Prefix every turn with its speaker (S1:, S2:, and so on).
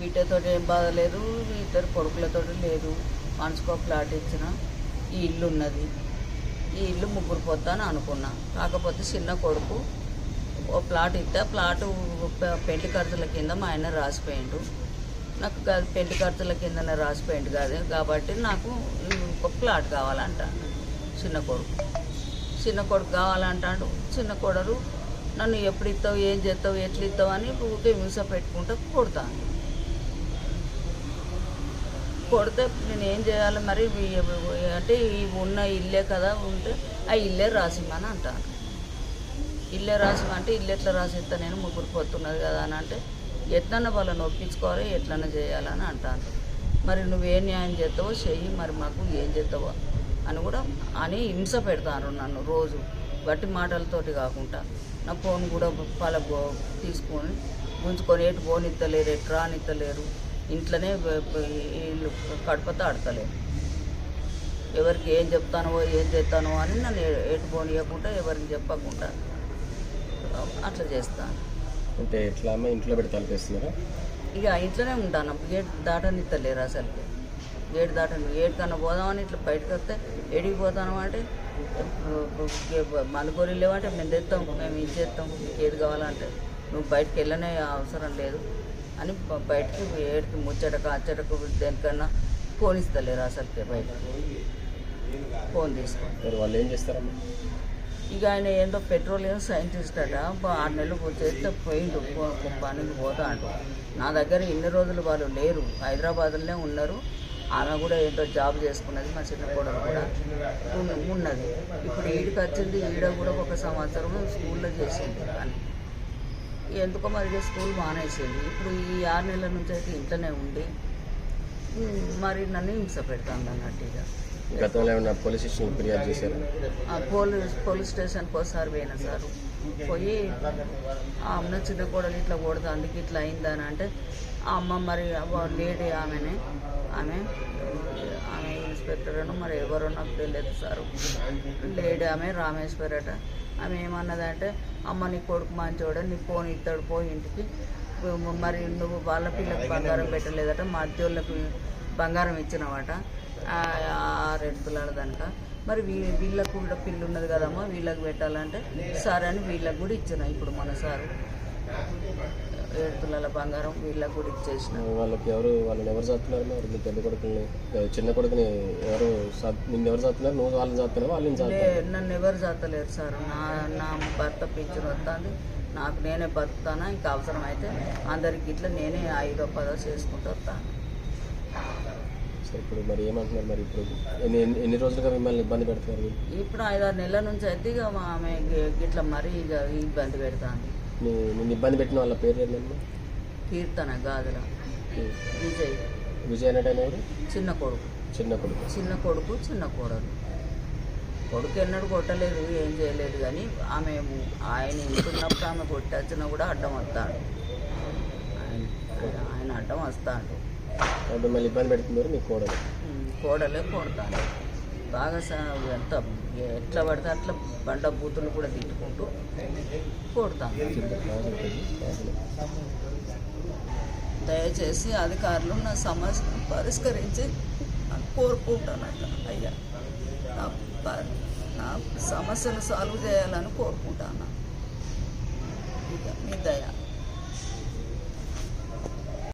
S1: బిడ్డతో ఏం బాధ లేదు, ఇద్దరు కొడుకులతో లేదు. మనసుకో ప్లాట్ ఇచ్చిన, ఈ ఇల్లు ఉన్నది, ఈ ఇల్లు ముగ్గురు పోతాను అనుకున్నా. కాకపోతే చిన్న కొడుకు ఓ ప్లాట్ ఇస్తే ప్లాటు పెళ్లి ఖర్చుల కింద మా ఆయన రాసిపోయిండు. నాకు పెళ్లి ఖర్చుల కిందనే రాసిపోయిండు కాదు కాబట్టి నాకు ఒక ప్లాట్ కావాలంటాడు చిన్న కొడుకు కావాలంటాడు. చిన్న కొడలు నన్ను ఎప్పుడు ఇస్తావు, ఏం చేస్తావు, ఎట్లా ఇస్తావు అని ఊరికే హింస పెట్టుకుంటూ కొడతాను. కొడితే నేను ఏం చేయాలి మరి అంటే ఉన్న ఇల్లే కదా ఉంటే ఆ ఇల్లే రాసిమ్మని అంటాను. ఇల్లే రాసిమంటే ఇల్లు ఎట్లా రాసిస్తా, నేను ముగ్గురు పోతున్నది కదా అని అంటే ఎట్లన్నా వాళ్ళని ఒప్పించుకోవాలి, ఎట్లన్నా చేయాలని అంటాను. మరి నువ్వేం న్యాయం చేస్తావో చెయ్యి, మరి మాకు ఏం చేస్తావో అని కూడా అని హింస పెడతాను నన్ను రోజు. గట్టి మాటలతోటి కాకుండా నా ఫోన్ కూడా తీసుకొని గుంజుకొని ఎటు పోనిత్తలేరు, ఎటు రానిత్తలేరు. ఇంట్లోనే వీళ్ళు కడపతో ఆడతలేరు. ఎవరికి ఏం చెప్తానో ఏం చేస్తానో అని నన్ను ఎటు పోనీయకుండా ఎవరికి చెప్పకుండా అట్లా చేస్తాను.
S2: అంటే ఎట్లా అమ్మ ఇంట్లో పెట్టి తలపేస్తున్నారా?
S1: ఇక ఇంట్లోనే ఉంటాను. గేట్ దాటనిత్తలేరు అసలు. గేట్ దాటని గేట్ కన్నా పోదామని ఇట్లా బయటకు వస్తే ఎడికి పోతాను అంటే మనుగోలు లేవంటే మేము తెస్తాం, మేము ఇది చేస్తాం, మీకు ఏది కావాలంటే నువ్వు బయటకు వెళ్ళనే అవసరం లేదు అని బయటకు ఏడికి ముచ్చటకు అచ్చటకు దేనికన్నా ఫోన్ ఇస్తలేరు అసలు. బయటకు ఫోన్ తీసుకొని
S2: వాళ్ళు ఏం చేస్తారమ్మా?
S1: ఇక ఆయన ఏంటో పెట్రోలియం సైంటిస్ట్ అట, 6 నెలలు చేస్తే పోయిండు పనికి పోతా అంటూ. నా దగ్గర ఇన్ని రోజులు వాళ్ళు లేరు, హైదరాబాద్లోనే ఉన్నారు. ఆమె కూడా ఏంటో జాబ్ చేసుకున్నది, మా చిన్న కోడలు కూడా ఉన్నది. ఇప్పుడు ఈడికి వచ్చింది, ఈడ కూడా 1 సంవత్సరం స్కూల్లో చేసింది. అని ఎందుకో మరి స్కూల్ మానేసింది. ఇప్పుడు ఈ 6 నెలల నుంచి అయితే ఇంట్లోనే ఉండి మరి నన్ను హింస పెడతాను అన్నట్టు. ఇక
S2: గతంలో ఏమైనా పోలీస్ స్టేషన్ ఫిర్యాదు చేశారు?
S1: పోలీస్ స్టేషన్కి ఒకసారి పోయినా సార్. పోయి ఆ అమ్మ చిన్న కోడలు ఇట్లా కొడతా అందుకు ఇట్లా అయిందని అంటే ఆ అమ్మ మరి లేడీ ఆమె ఇన్స్పెక్టర్ అని మరి ఎవరో నాకు తెలియదు సారు. లేడీ ఆమె రామేశ్వరట. ఆమె ఏమన్నదంటే అమ్మ నీ కొడుకు మంచోడ, నీ ఫోన్ ఇస్తాడు పోయి ఇంటికి, మరి నువ్వు వాళ్ళ పిల్లకి బంగారం పెట్టలేదట, మా అద్దెళ్ళకి బంగారం ఇచ్చినావట 6 తులాల దానిక. మరి వీళ్ళకు కూడా పిల్లు ఉన్నది కదమ్మా, వీళ్ళకి పెట్టాలంటే సరే అని వీళ్ళకి కూడా ఇచ్చిన. ఇప్పుడు మన సారు 7 తులాల బంగారం వీళ్ళకి కూడా ఇచ్చేసిన.
S2: వాళ్ళని ఎవరు చదువుతున్నారు? మరి పెద్ద కొడుకుని చిన్న కొడుకుని ఎవరు నిన్ను ఎవరు చదువుతున్నారు? నువ్వు వాళ్ళని చదువుతున్నావు? వాళ్ళని
S1: నన్ను ఎవరు చదవలేరు సార్. నా భర్త పింఛన్ వస్తుంది, నాకు నేనే బతుకుతాను. ఇంకా అవసరం అయితే అందరికి ఇట్లా నేనే 5వ 10వ చేసుకుంటూ వస్తాను.
S2: ఇప్పుడు మరి ఏమంటున్నారు? మరి ఇప్పుడు ఎన్ని రోజులుగా మిమ్మల్ని ఇబ్బంది పెడుతున్నారు?
S1: ఇప్పుడు 5-6 నెలల నుంచి అయితే ఇక ఆమె ఇట్లా మరీ ఇక ఇబ్బంది పెడతాను.
S2: నిన్ను ఇబ్బంది పెట్టిన వాళ్ళ పేరు ఏంటమ్మా?
S1: కీర్తన గాజుల
S2: విజయ్ అనేటైనా ఎవరు?
S1: చిన్న కొడుకు చిన్న కోడలు. కొడుకు ఎన్నడూ కొట్టలేదు, ఏం చేయలేదు. కానీ ఆమె ఆయన ఇంటున్నప్పుడు ఆమె కొట్టచ్చినా కూడా అడ్డం వస్తాడు. ఆయన అడ్డం వస్తాడు.
S2: మళ్ళీ ఇబ్బంది పెడుతున్నారు మీ
S1: కోడలే కొడతాను బాగా. ఎంత ఎట్లా పడితే అట్లా బండ బూతులు కూడా తిట్టుకుంటూ కొడతాను. దయచేసి అధికారులు నా సమస్యను పరిష్కరించి కోరుకుంటానట. అయ్యా నా సమస్యను సాల్వ్ చేయాలని కోరుకుంటాను. ఇక మీ దయ.